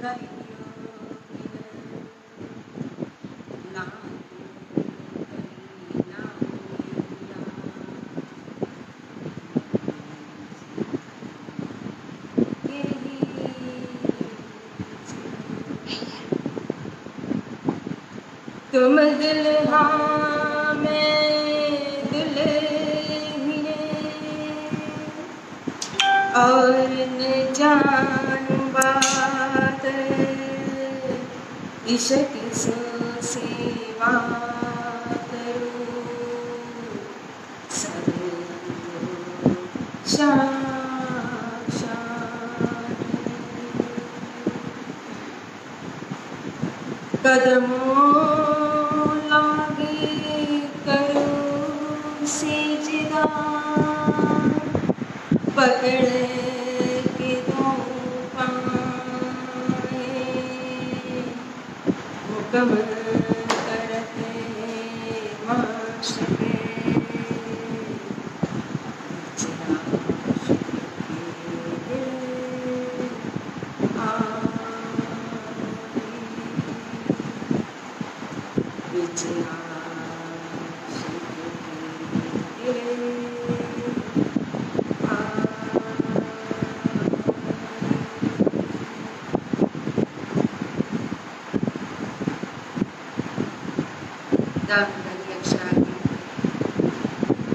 तुम दुल्हा मैं दुल्हनिए और न जानूं बात इश्क सो सेवा करूं सब कदमों लागे करूं सेजदा पकड़ के दो पाए मुकम्मल करते माशरे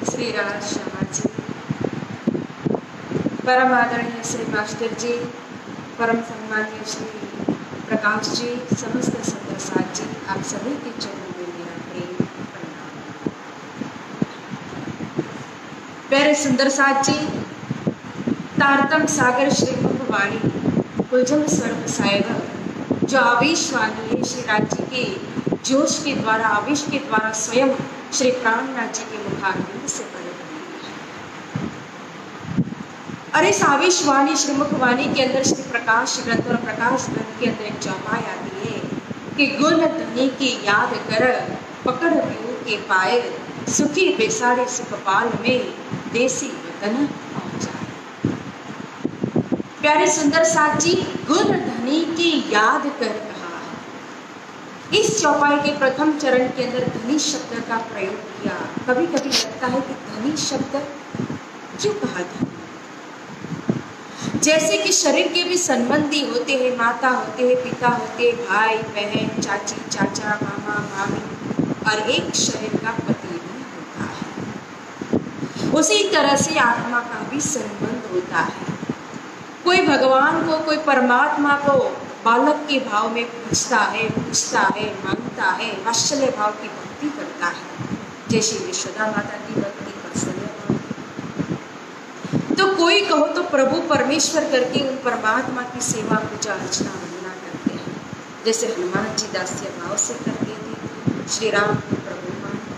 श्री राज शर्मा जी, परम आदरणीय श्री मास्टर जी, परम सम्मानीय श्री प्रकाश जी, समस्त संत साथ जी, आप सभी के चरणों में मेरा प्रेम प्रणाम। प्यारे सुंदर साथ जी, तारतम सागर श्री मुखवाणी कुलजम सर्व साहेब जो आवेश वाली है श्री राज जी के जोश के द्वारा आवेश के द्वारा स्वयं श्री प्राणनाथ जी के मुखारविंद से प्रकट हुई है। और इस आवेशवाणी श्री मुखवाणी के अंदर श्री प्रकाश ग्रंथ और प्रकाश ग्रंथ के अंदर एक चौपाई आती है कि गुण धनी की याद कर पकड़ व्यू के पाए सुखी बेसारे सुखपाल में देसी वतन पहुंचाए। प्यारे सुंदर साथ जी, गुण धनी की याद कर इस चौपाई के प्रथम चरण के अंदर धनी शब्द का प्रयोग किया। कभी कभी लगता है कि धनी शब्द क्यों कहा था, जैसे कि शरीर के भी संबंधी होते हैं, माता होते हैं, पिता होते हैं, भाई बहन, चाची चाचा, मामा मामी, और एक शरीर का पति भी होता है। उसी तरह से आत्मा का भी संबंध होता है। कोई भगवान को, कोई परमात्मा को बालक के भाव में पूछता है, मांगता है, वात्सल्य भाव की भक्ति करता है, जैसे यशोदा माता की भक्ति वात्सल्य भाव। तो कोई कहो तो प्रभु परमेश्वर करके उन परमात्मा की सेवा पूजा अर्चना वंदना करते हैं, जैसे हनुमान जी दास्य भाव से करते थे, श्री राम को प्रभु मानते।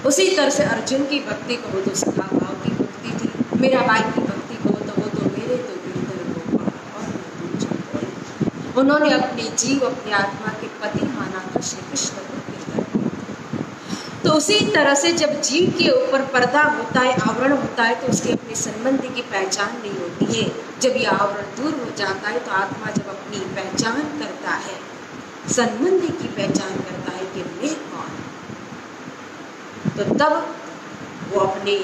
उसी तरह से अर्जुन की भक्ति कहो तो सखा भाव की भक्ति थी, मेरा भाई की भक्ति कहो तो वो तो मेरे तो उन्होंने अपने जीव अपनी आत्मा के पति माना था श्री कृष्ण को। तो उसी तरह से जब जीव के ऊपर पर्दा होता है, आवरण होता है, तो उसके अपने संबंधी की पहचान नहीं होती है। जब यह आवरण दूर हो जाता है तो आत्मा जब अपनी पहचान करता है, संबंधी की पहचान करता है कि मैं कौन, तो तब वो अपने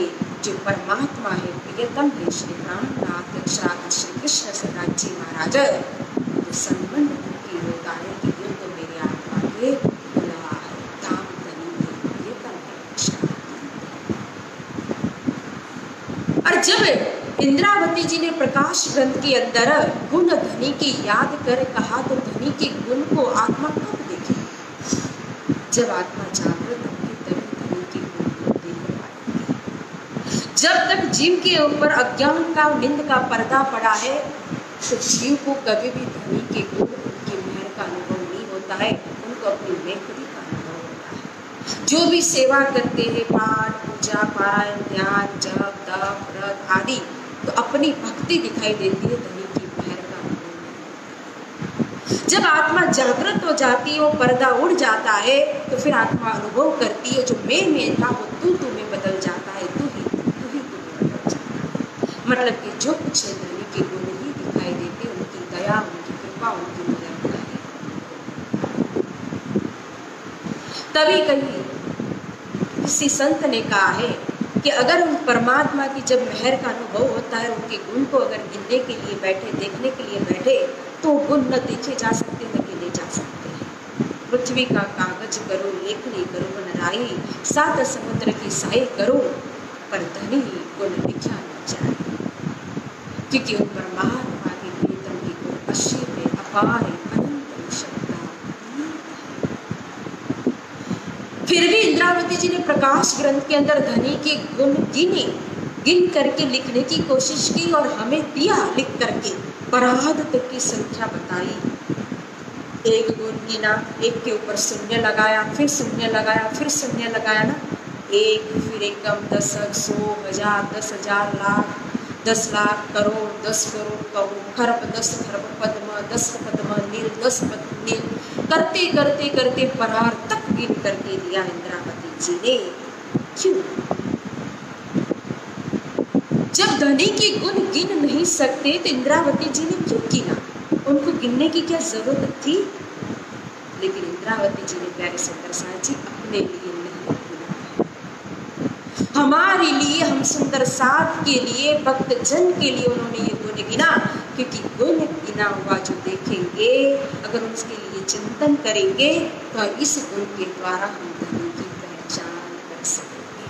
जो परमात्मा है, प्रियतम है श्री प्राणनाथ श्री कृष्ण सदानंद जी महाराज, संबंध की होता है कि ये तो मेरे आत्मा के दुल्हा है, दाम धनी के प्रियतम है। और जब इंद्रावती जी ने प्रकाश ग्रंथ के अंदर गुण धनी की याद कर कहा, तो धनी के गुण को आत्मा कब देखे? जब आत्मा जागृत होगी तभी धनी के गुण को देख पाएगी। जब तक जीव के ऊपर अज्ञान का निंद का पर्दा पड़ा है, तो जीव को कभी भी धनी के गुण, उनकी मेहर का अनुभव नहीं होता है, उनको अपनी मेहरी का अनुभव होता है। जो भी सेवा करते हैं, पाठ पूजा पारायण ध्यान जप तप व्रत आदि, तो अपनी भक्ति दिखाई देती है, धनी की मेहर का अनुभव। जब आत्मा जागृत हो जाती है, वो पर्दा उड़ जाता है, तो फिर आत्मा अनुभव करती है जो मैं था वो तू में बदल जाता है, तू ही में बदल जाता है। मतलब कि जो कुछ है धनी के गुण ही दिखाई देते, उनकी तभी कहीं किसी संत ने कहा है कि अगर उन परमात्मा की जब मेहर का अनुभव होता है, उनके गुण को अगर गिनने के लिए बैठे, देखने के लिए बैठे, तो गुण न देखे जा सकते, न गिने जा सकते हैं। पृथ्वी का कागज करो, लेखनी करो बनराई, सात समुद्र की साई करो, पर धनी गुण लिखा न जाए। क्योंकि उन परमात्मा के प्रीतम के गुण असीम में अपार अनंत शब्द। फिर भी इंद्रावती जी ने प्रकाश ग्रंथ के अंदर धनी के गुण गिन करके लिखने की कोशिश की और हमें दिया लिख करके। पराध तक की संख्या बताई, एक गुण गिना, एक के ऊपर शून्य लगाया, फिर शून्य लगाया, फिर शून्य लगाया ना, एक फिर एकम, दशक, 100, 1000, 10,000, लाख, 10 लाख, करोड़, 10 करोड़, खरब, 10 खरब, पद्म, 10 पद्म, नील, 10 पद्म नील, करते करते करते परार तक गिन करके दिया इंद्रावती जी ने। क्यों? जब धनी के गुण गिन नहीं सकते तो इंद्रावती जी ने क्यों गिना? उनको गिनने की क्या जरूरत थी? लेकिन इंद्रावती जी ने प्यारे सुंदर साथ जी अपने लिए नहीं गिना, हमारे लिए, हम सुंदर साथ के लिए, भक्त जन के लिए उन्होंने ये गुण गिना। क्योंकि गुण गिना हुआ जो देखेंगे, अगर उसके लिए चिंतन करेंगे, तो इस गुण के द्वारा हम धनी की पहचान कर सकेंगे।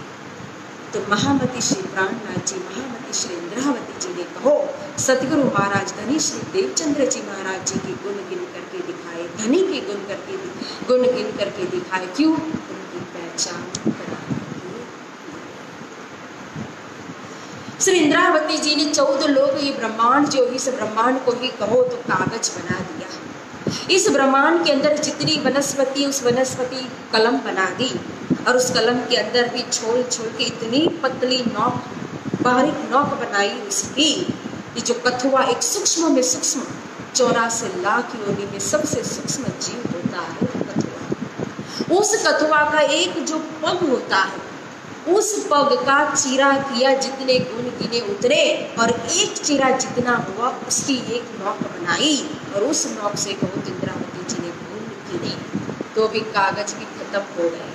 तो महामती श्री प्राणनाथ जी, महामती श्री इंद्रावती जी ने कहो, सतगुरु महाराज धनी श्री देवचंद्र जी महाराज जी के गुण गिन करके दिखाए, धनी के गुण गिन करके दिखाए। क्यों? उनकी पहचान कराने। श्री इंद्रावती जी ने 14 लोग, ये ब्रह्मांड जो इस ब्रह्मांड को ही कहो तो कागज बना दिया। इस ब्रह्मांड के अंदर जितनी वनस्पति, उस वनस्पति कलम बना दी, और उस कलम के अंदर भी छोल छोल के इतनी पतली नोक, बारीक नोक बनाई उसकी। ये जो कथुआ एक सूक्ष्म में सूक्ष्म, 84 लाख योनि में सबसे सूक्ष्म जीव होता है कथुआ। उस कथुआ का एक जो पग होता है, उस पग का चीरा किया, जितने गुण गिने उतरे, और एक चीरा जितना हुआ उसकी एक नोक बनाई, और उस नोक से कहो इंद्रावती जी ने गुण गिने, तो भी कागज भी खत्म हो गए।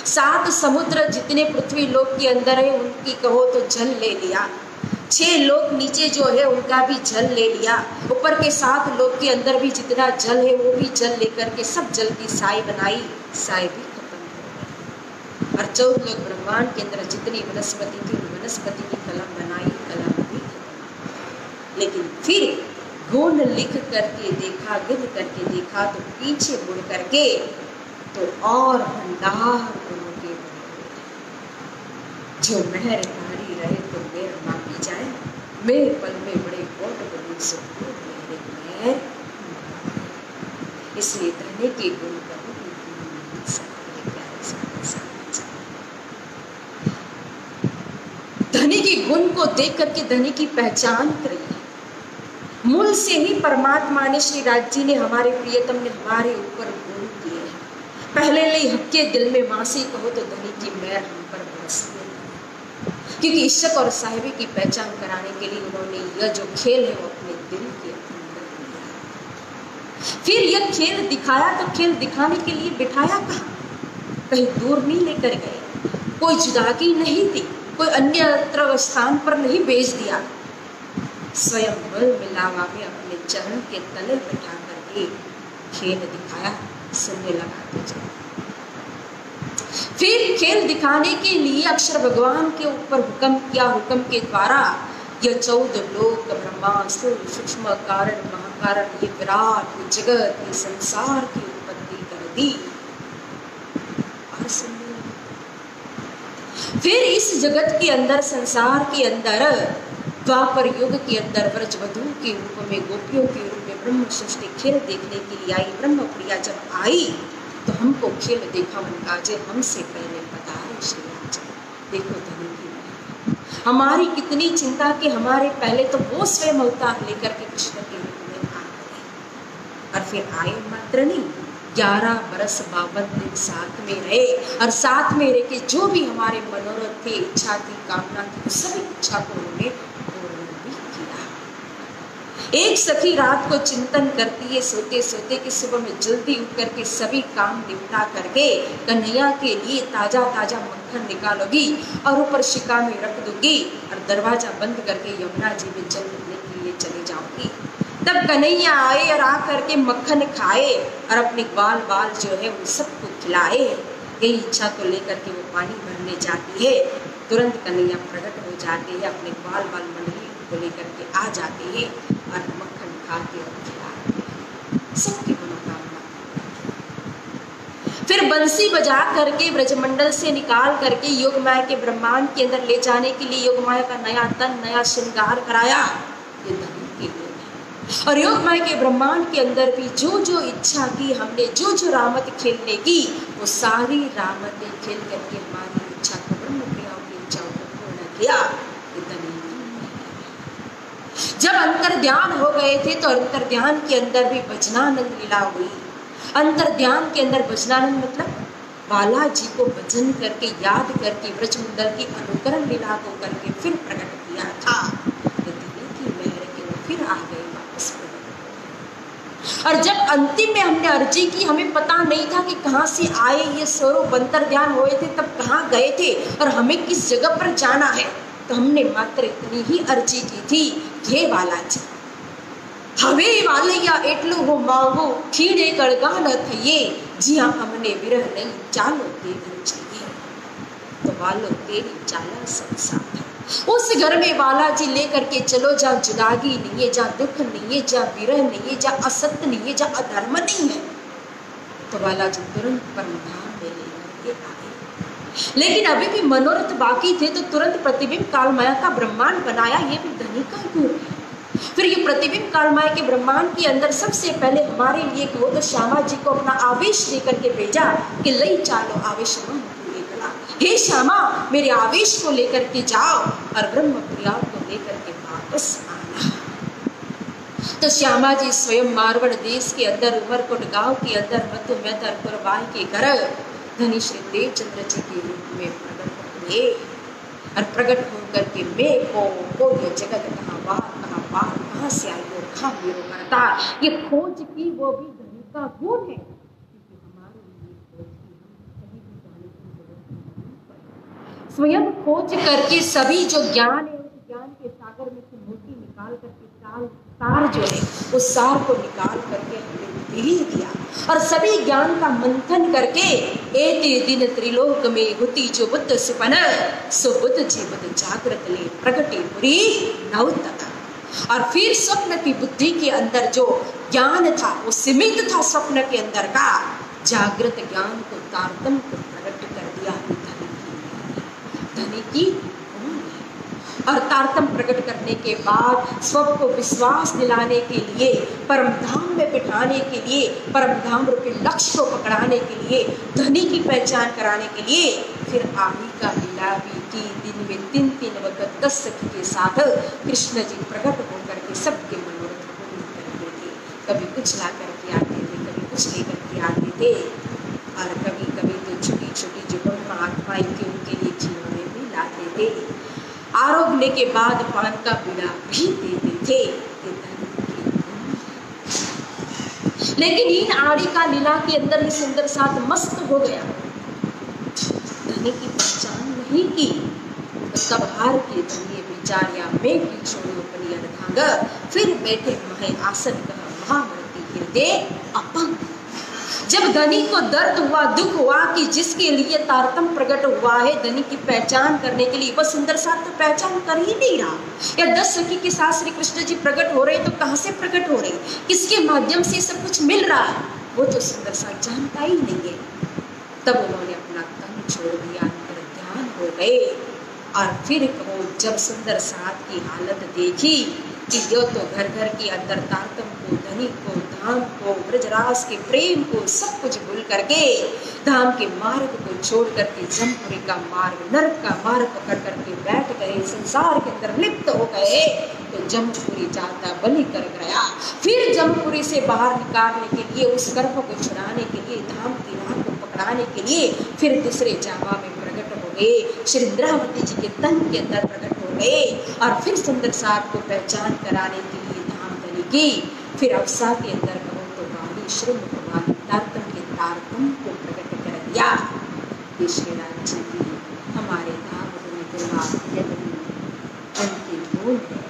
7 समुद्र जितने पृथ्वी लोक के अंदर है, उनकी कहो तो जल ले लिया। 6 लोक नीचे जो है उनका भी जल ले लिया। ऊपर के 7 लोक के अंदर भी जितना जल है वो भी जल लेकर के सब जल की साई बनाई, साई भी और 14 लोग ब्रह्मांड के अंदर जितनी वनस्पति थी, वनस्पति की कलम बनाई, कलम भी। लेकिन फिर गुण लिख करके देखा, गिन करके देखा, तो पीछे मुड़ करके तो और भंडार गुणों के जो मेहरबानी रहे तो मेहर मांगी जाए, मेरे पल में बड़े कोट बनी सो मेरे मेहर। इसलिए धनी के गुण करो, धनी के गुण को देख करके धनी की पहचान करिए। मूल से ही परमात्मा ने, श्री राज जी ने, हमारे प्रियतम ने हमारे ऊपर गुण दिए हैं। पहले ले हक्के दिल में मासी कहो तो धनी की मेहर हम पर बरसती है। क्योंकि इश्क और साहिबी की पहचान कराने के लिए उन्होंने यह जो खेल है वो अपने दिल के अंदर दिया। फिर यह खेल दिखाया, तो खेल दिखाने के लिए बिठाया कहाँ? कहीं दूर नहीं लेकर गए, कोई जुदागी नहीं दी, कोई अन्य स्थान पर नहीं भेज दिया। स्वयं बल मिलावा में अपने चरण के तले बैठा करके खेल दिखाया, सुनने लगा तुझे। फिर खेल दिखाने के लिए अक्षर भगवान के ऊपर हुक्म किया, हुक्म के द्वारा यह 14 लोक, ब्रह्मांड, स्थूल, सूक्ष्म, कारण, महाकारण, ये विराट, ये जगत, ये संसार की उत्पत्ति कर दी। और सुनने फिर इस जगत के अंदर, संसार के अंदर, द्वापर युग के अंदर ब्रजवधू के रूप में, गोपियों के रूप में ब्रह्म सृष्टि खेल देखने के लिए आई। ब्रह्म प्रिया जब आई तो हमको खेल देखा मन काजे, हमसे पहले बताए श्री राज। देखो धनी की हमारी कितनी चिंता कि हमारे पहले तो वो स्वयं अवतार लेकर के कृष्ण के रूप में आ गए, और फिर आए मात्र नहीं, 11 बरस 52 दिन साथ में रहे, और साथ में रह के जो भी हमारे मनोरथ थे, इच्छा थी, कामना थी, सभी इच्छा को उन्होंने पूर्ण भी किया। एक सखी रात को चिंतन करती है सोते सोते कि सुबह में जल्दी उठ करके सभी काम निपटा करके कन्हैया के लिए ताजा ताजा मक्खन निकालोगी और ऊपर शिका में रख दूंगी और दरवाजा बंद करके यमुना जी में जल लेने के लिए चले जाऊंगी। तब कन्हैया आए और आ करके मक्खन खाए और अपने बाल बाल जो है उन सबको खिलाए। यही इच्छा को लेकर के वो पानी भरने जाती है। तुरंत कन्हैया प्रकट हो जाते हैं, अपने बाल बाल मंडली को लेकर के आ जाते हैं और मक्खन खा के खिला सबकी मनोकामना। फिर बंसी बजा करके ब्रजमंडल से निकाल करके योगमाया के ब्रह्मांड के अंदर ले जाने के लिए योगमाया का नया तन नया श्रृंगार कराया। ये धनी के लिए और योगमाया के ब्रह्मांड के अंदर भी जो जो इच्छा की हमने, जो जो रामत खेलने की, वो सारी रामतें खेल करके हमारी इच्छा को, ब्रह्म प्रियाओं की इच्छाओं को पूर्ण किया। जब अंतर ध्यान हो गए थे तो अंतर ध्यान के अंदर भी भजनानंद लीला हुई। अंतर ध्यान के अंदर भजनानंद मतलब बालाजी को भजन करके याद करके ब्रजमंडल की अनुकरण लीला को करके फिर प्रकट किया था। की लहर के वो फिर आ गए वापस प्रकट। और जब अंतिम में हमने अर्जी की, हमें पता नहीं था कि कहाँ से आए ये स्वरूप, अंतर ध्यान हुए थे तब कहाँ गए थे और हमें किस जगह पर जाना है। तो हमने मात्र इतनी ही अर्जी की थी, हे बालाजी हवे वालैया एटलू हो मांगो खीड़े कड़गा न थये जिया हमने विरह नहीं चालो तेरी चाहिए। तो वालो तेरी चाला सब साथ है। उस घर में बालाजी लेकर के चलो जहाँ जुदागी नहीं है, जहाँ दुख नहीं है, जहाँ विरह नहीं है, जहाँ असत्य नहीं है, जहाँ अधर्म नहीं है। तो बालाजी तुरंत परमधाम में लेकर के आ गए। लेकिन अभी भी मनोरथ बाकी थे तो तुरंत प्रतिबिंब कालमाया का ब्रह्मांड बनाया। ये भी धनी का गुण है। फिर ये प्रतिबिंब कालमाया के ब्रह्मांड के अंदर सबसे पहले हमारे लिए कहो तो श्यामा जी को अपना आवेश लेकर के भेजा कि लई चालो आवेश हे श्यामा मेरे आवेश को लेकर के जाओ और ब्रह्म प्रिया को लेकर के वापस आना। तो श्यामा जी स्वयं मारवाड़ देश के अंदर उमरकोट गांव के अंदर मधु मेहतर कुरबाई के घर धनी श्री देवचंद्र जी के रूप में प्रकट हुए और प्रकट होकर के मैं को ये जगत कहाँ बाहर कहाँ से आई और कहाँ मेरो करता। ये खोज की वो भी धनी का गुण है, क्योंकि हमारे लिए खोज की हम कहीं भी जाने की जरूरत नहीं पड़े। स्वयं खोज करके सभी जो ज्ञान है उस ज्ञान के सागर में से मोती निकाल करके सार जो है उस सार को निकाल करके हमने दे दिया और सभी ज्ञान का मंथन करके एते दिन त्रिलोक में हुती जो बुद्ध सुपन सो बुद्ध जी बुद्ध जागृत ले प्रगटे पुरी नवतता। और फिर स्वप्न की बुद्धि के अंदर जो ज्ञान था वो सीमित था, स्वप्न के अंदर का जागृत ज्ञान को तारतम्य को प्रकट कर दिया धनी की। और तारतम्य प्रकट करने के बाद स्व को विश्वास दिलाने के लिए, परम धाम में बिठाने के लिए, परम धाम रूपी लक्ष्य को पकड़ाने के लिए, धनी की पहचान कराने के लिए फिर आही का लीला भी की। दिन में 3-3 वक्त 10 सखी के साथ कृष्ण जी प्रकट होकर के सबके मनोरथ पूर्ण करते थे। कभी कुछ ला करके आते थे, कभी कुछ लेकर के आते थे और कभी कभी तो छोटी छोटी जो आत्माएं थी उनके लिए खिलौने भी लाते थे। आरोग्य के बाद पान का बीड़ा भी देते थे। लेकिन इन आड़ी का लीला के अंदर ही सुंदर साथ मस्त हो गया, धनी की पहचान नहीं की। तो तब हार के धनी विचारिया में की छोड़ो अपनी अनभांग फिर बैठे महे आसन कहा महामृति हृदय अपंग। जब धनी को दर्द हुआ, दुख हुआ कि जिसके लिए तारतम्य प्रकट हुआ है धनी की पहचान करने के लिए, वह सुंदर साथ तो पहचान कर ही नहीं रहा। या 10 सखी के साथ श्री कृष्ण जी प्रकट हो रहे तो कहाँ से प्रकट हो रहे, किसके माध्यम से सब कुछ मिल रहा है, वो तो सुंदर साथ जानता ही नहीं है। तब उन्होंने अपना तन छोड़ दिया, अंतर ध्यान हो गए। और फिर वो जब सुंदर साथ की हालत देखी कि यो तो घर घर के अंदर तारतम्य को, धनी को, धाम को, ब्रजरास के प्रेम को सब कुछ भूल करके धाम के मार्ग को छोड़ करके जमपुरी का मार्ग, नरक का मार्ग पकड़ करके बैठ गए, संसार के अंदर लिप्त हो गए। तो जमपुरी जाता बलि कर गया। फिर जमपुरी से बाहर निकालने के लिए, उस गर्भ को छुड़ाने के लिए, धाम की राह को पकड़ाने के लिए फिर दूसरे जावा में प्रकट हो गए, श्री इंद्रावती जी के तन के अंदर प्रकट हो गए। और फिर सुंदर साथ को पहचान कराने के लिए धाम धनी की। फिर अवसा के अंदर कहो तो वाणी श्री मुखवाणी तारतम के तारतम को प्रकट कर दिया। ये श्री राम जी की हमारे धाम में उनके बोल है।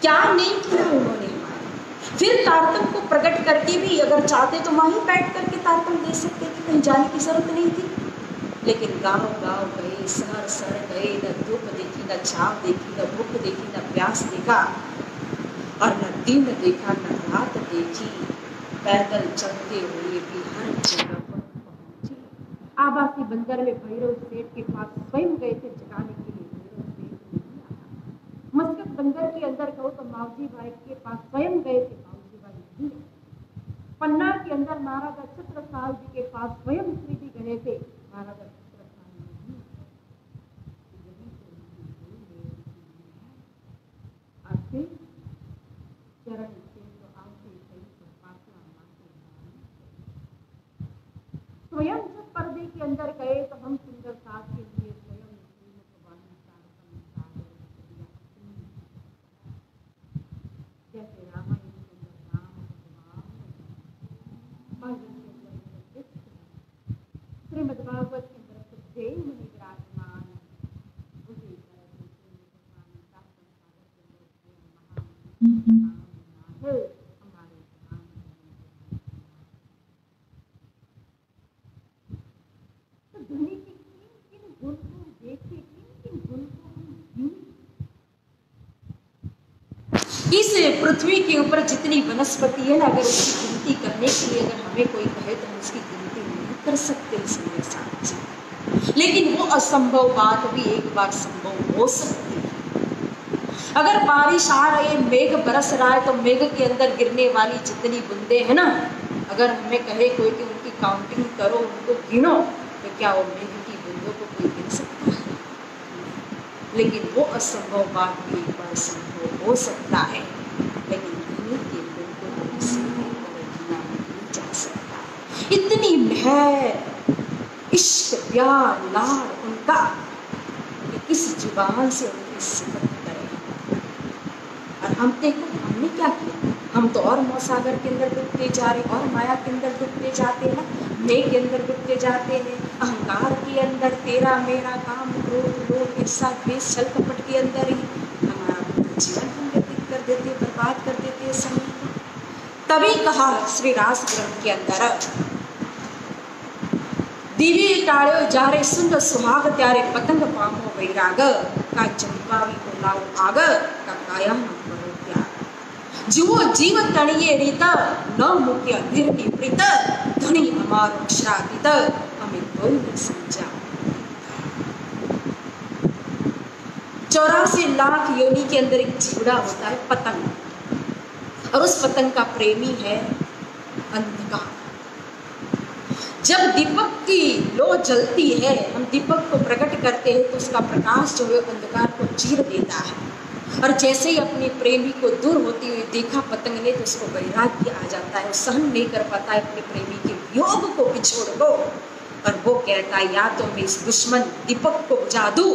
क्या नहीं किया उन्होंने हमारे। फिर तारतम को प्रकट करके भी अगर चाहते तो वहीं बैठ करके तारतम दे सकते थे, कहीं जाने की जरूरत नहीं थी। लेकिन गांव गांव गए, शहर शहर गए, न धूप देखी, न छाव देखी, न भूख देखी, न प्यास देखा, और न दिन देखा, न रात देखी। पैदल चलते हुए भी हर जगह पर पहुंचे। आबासी बंदर में भैरव सेठ के पास स्वयं गए थे जगाने के लिए, भैरव सेठ नहीं आया। मस्कत बंदर के अंदर कहो तो मावजी भाई के पास स्वयं गए थे, मावजी भाई नहीं आए। पन्ना के अंदर महाराजा छत्रसाल जी के पास स्वयं श्री जी गए थे, महाराजा चरण से तो आते सही तो पातला माते स्वयं जब पर्दे के अंदर गए तो हम सुंदर साथ के लिए स्वयं जैसे रामायण के अंदर राम भगवान, श्रीमद् भागवत के अंदर सुखदेव मुनि विराजमान, उसी तरह हमारे तो धनी के किन गुण को देखे, किन गुण को हम जिए। इस पृथ्वी के ऊपर जितनी वनस्पति है ना, अगर उसकी गिनती करने के लिए अगर हमें कोई कहे तो हम उसकी गिनती नहीं कर सकते इसमें साथ जी। लेकिन वो असंभव बात भी एक बार संभव हो सकती है। अगर बारिश आ रही है, मेघ बरस रहा है, तो मेघ के अंदर गिरने वाली जितनी बूंदे हैं ना, अगर हमें कहे कोई कि उनकी काउंटिंग करो, उनको गिनो, तो क्या वो मेघ की बूंदों को कोई गिन सकता है? लेकिन वो असंभव बात भी एक बार संभव हो सकता है। लेकिन धनी के गुण को किसी भी तरह गिना नहीं जा सकता। इतनी मेहर, इश्क, प्यार, लाड उनका कि किस जुबान से उनकी सिफत और हम देखो हमने क्या किया। हम तो और मौसागर के अंदर डूबते जा रहे, और माया के अंदर डूबते जाते हैं, मेघ के अंदर डूबते जाते हैं, अहंकार के अंदर, तेरा मेरा, काम, क्रोध, लोभ, ईर्ष्या, द्वेष, छल कपट के अंदर ही हमारा जीवन हम व्यतीत कर देते, बर्बाद कर देते हैं समय को। तभी कहा श्री रास ग्रंथ के अंदर, दिव्य टाड़ो जारे सुंदर सुहाग त्यारे पतंग पामो वैराग का चंपावी को लाओ आग का काया न करो त्याग। जुओ जीव तणिये रीत न मुख्य धीर निप्रीत धनी हमारो श्रापित हमें कोई न समझा। 84 लाख योनि के अंदर एक जीवड़ा होता है पतंग, और उस पतंग का प्रेमी है अंधकार। जब दीपक की लो जलती है, हम दीपक को प्रकट करते हैं तो उसका प्रकाश जो है अंधकार को चीर देता है। और जैसे ही अपने प्रेमी को दूर होती हुई देखा पतंग ने, तो उसको वैराग्य आ जाता है, वो सहन नहीं कर पाता है अपने प्रेमी के वियोग को, बिछोड़ को। और वो कहता है या तो मैं इस दुश्मन दीपक को बुझा दूं,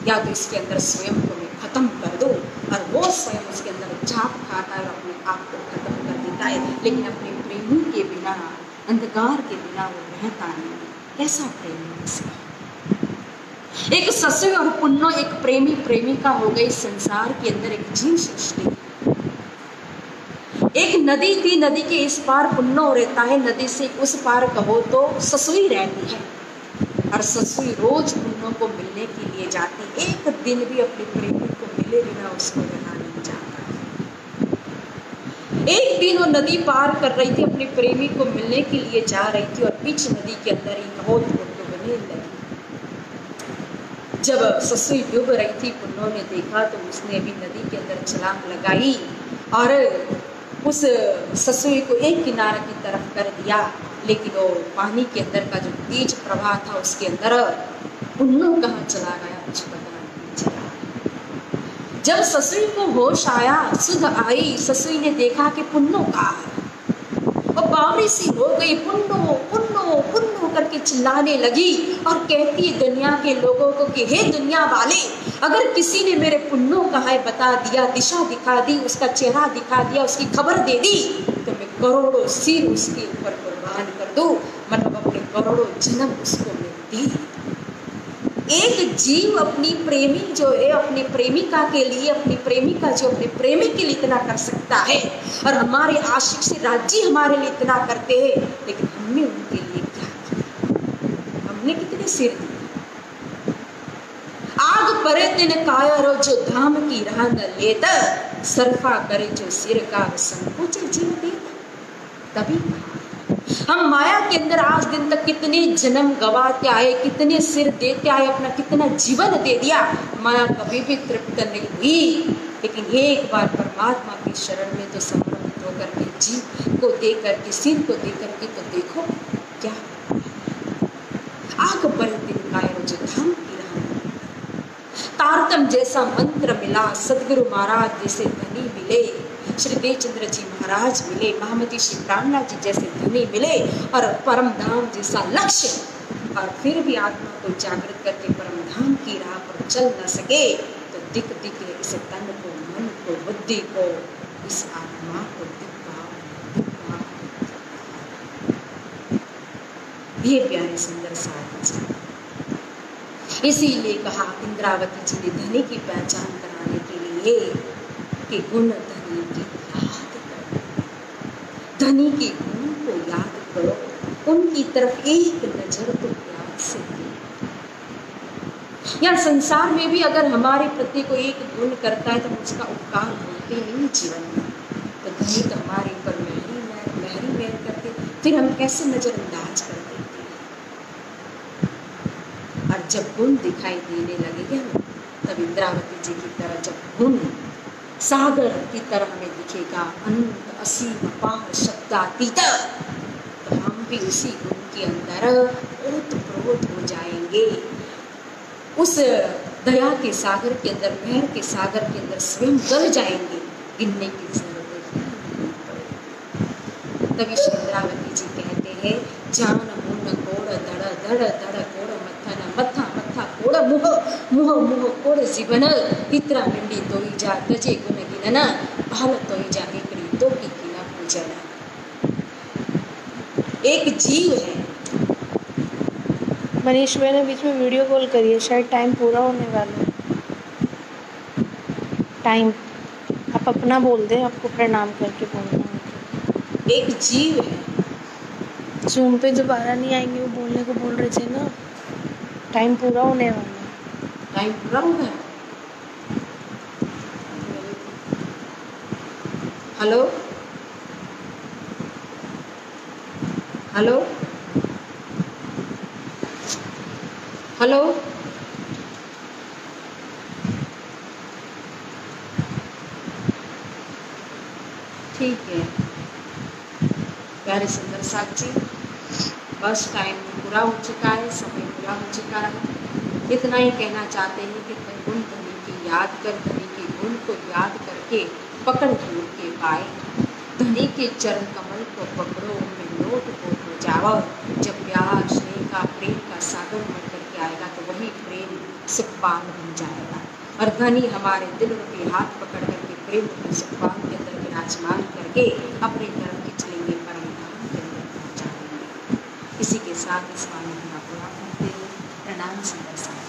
या तो इसके अंदर स्वयं को मैं खत्म कर दूं। और वो स्वयं उसके अंदर झाप खाता है और अपने आप को खत्म कर देता है। लेकिन अपने प्रेमी के बिना, अंधकार के बिना वो रहता नहीं। कैसा प्रेमी इसका? एक ससुर और पुन्नो, एक प्रेमी प्रेमिका हो गई संसार के अंदर, एक जीव सृष्टि। एक नदी थी, नदी के इस पार पुन्नो रहता है, नदी से उस पार कहो तो ससुई रहती है। और ससुई रोज पुन्नो को मिलने के लिए जाती, एक दिन भी अपने प्रेमी को मिले बिना उसको रहा नहीं जाता। एक दिन वो नदी पार कर रही थी, अपने प्रेमी को मिलने के लिए जा रही थी, और बीच नदी के अंदर ही कहो तो डूबने लगी। जब ससुई डूब रही थी, पुन्नो ने देखा तो उसने भी नदी के अंदर छलांग लगाई और उस ससुई को एक किनारे की तरफ कर दिया। लेकिन वो पानी के अंदर का जो तेज प्रवाह था, उसके अंदर पुन्नो कहाँ चला गया कुछ पता नहीं चला। जब ससुई को होश आया, सुध आई, ससुई ने देखा कि पुन्नो कहाँ है। और बावरी सी हो गई, पुन्नो पुन्नो पुन्नो करके चिल्लाने लगी और कहती दुनिया के लोगों को कि हे दुनिया वाले, अगर किसी ने मेरे पुण्यों का है बता दिया, दिशा दिखा दी, उसका चेहरा दिखा दिया, उसकी खबर दे दी, तो मैं करोड़ों सिर उसके ऊपर कुर्बान कर दूं, मतलब अपने करोड़ों जन्म उसको मैं दी। एक जीव अपनी प्रेमी जो है, अपनी प्रेमिका के लिए, अपनी प्रेमिका जो अपने प्रेमी के लिए इतना कर सकता है, और हमारे आशिक से राज्य हमारे लिए इतना करते हैं, लेकिन हमने उनके लिए क्या किया? हमने कितने सिर दिए? आग परे तिन कायरो जो धाम की राह न लेता, सरफा करे जो सिर का संकोच जीव देता। तभी हम माया के अंदर आज दिन तक कितने जन्म गवाते आए, कितने सिर देते आए, अपना कितना जीवन दे दिया, माया कभी भी तृप्त नहीं हुई। लेकिन एक बार परमात्मा की शरण में तो समर्पित होकर के जीव को दे करके, सिर को दे करके तो देखो क्या आग पर दिन कायरो जो धाम की राह। तारतम जैसा मंत्र मिला, सदगुरु महाराज जैसे धनी मिले, श्री देवचंद्र जी महाराज मिले, महामती श्री प्राणनाथ जी जैसे धनी मिले, और परम धाम जैसा लक्ष्य, और फिर भी आत्मा को जागृत करके परम धाम की राह पर चल न सके, तो दिख दिख इस तन को, मन को, बुद्धि को, इस आत्मा को ये प्यारे सुंदर साथ। इसीलिए कहा इंद्रावती जी ने धनी की पहचान कराने के लिए कि गुण धनी की याद करो, धनी के गुण को याद करो, उनकी तरफ एक नजर तो प्यार से दो। या संसार में भी अगर हमारे प्रति कोई एक गुण करता है तो हम उसका उपकार होते नहीं जीवन में, तो धनी तो हमारे ऊपर महरी मेहर करते, फिर हम कैसे नजरअंदाज कर देते हैं। और जब गुण दिखाई देने लगेगा ना, तब इंद्रावती जी की तरह जब गुण सागर की तरह हमें दिखेगा, अनंत असीम अपार शब्दातीत, तो हम भी उसी गुण के अंदर ओतप्रोत हो जाएंगे। उस दया के सागर के अंदर, मेहर के सागर के अंदर स्वयं गल जाएंगे, गिनने की जरूरत नहीं पड़ेगी। तभी श्री इंद्रावती जी कहते हैं, जान मुन कोड़ दड़ दड़ दड़ कोड़ मत्था न मत्था मत्था कोड़ मुह मुह मुह कोड़ जीवन इतरा मिंडी तोई जा तजे गुण गिनना भाल तोई जा एकड़ी तो की किना पूजना। एक जीव है। मनीष भाई ने बीच में वीडियो कॉल करी है, शायद टाइम पूरा होने वाला है। टाइम आप अपना बोल दें, आपको प्रणाम करके बोलना है। एक जीव है। जूम पे दोबारा नहीं आएंगे, वो बोलने को बोल रहे थे ना, टाइम पूरा होने वाला है। टाइम पूरा हो गया। हेलो हेलो हेलो, ठीक है प्यारे सुंदर साथी, बस टाइम पूरा हो चुका है, समय पूरा हो चुका है। इतना ही कहना चाहते हैं कि गुण धनी की याद कर, धनी के गुण को याद करके पकड़ ढूंढ के पाए, धनी के चरण कमल को पकड़ो, उनमें लोट पोट हो जाओ। जब प्यार स्नेह का प्रेम का सागर उमड़ करके आएगा तो वही प्रेम सुखपान बन जाएगा, और धनी हमारे दिल के हाथ पकड़ करके प्रेम के सुखपान के अंदर विराजमान करके अपनी तरफ खींच लेंगे, परम धाम के अंदर पहुँचा देंगे। इसी के साथ इस वाणी का पूरा करते हुए प्रणाम सुंदर साथ।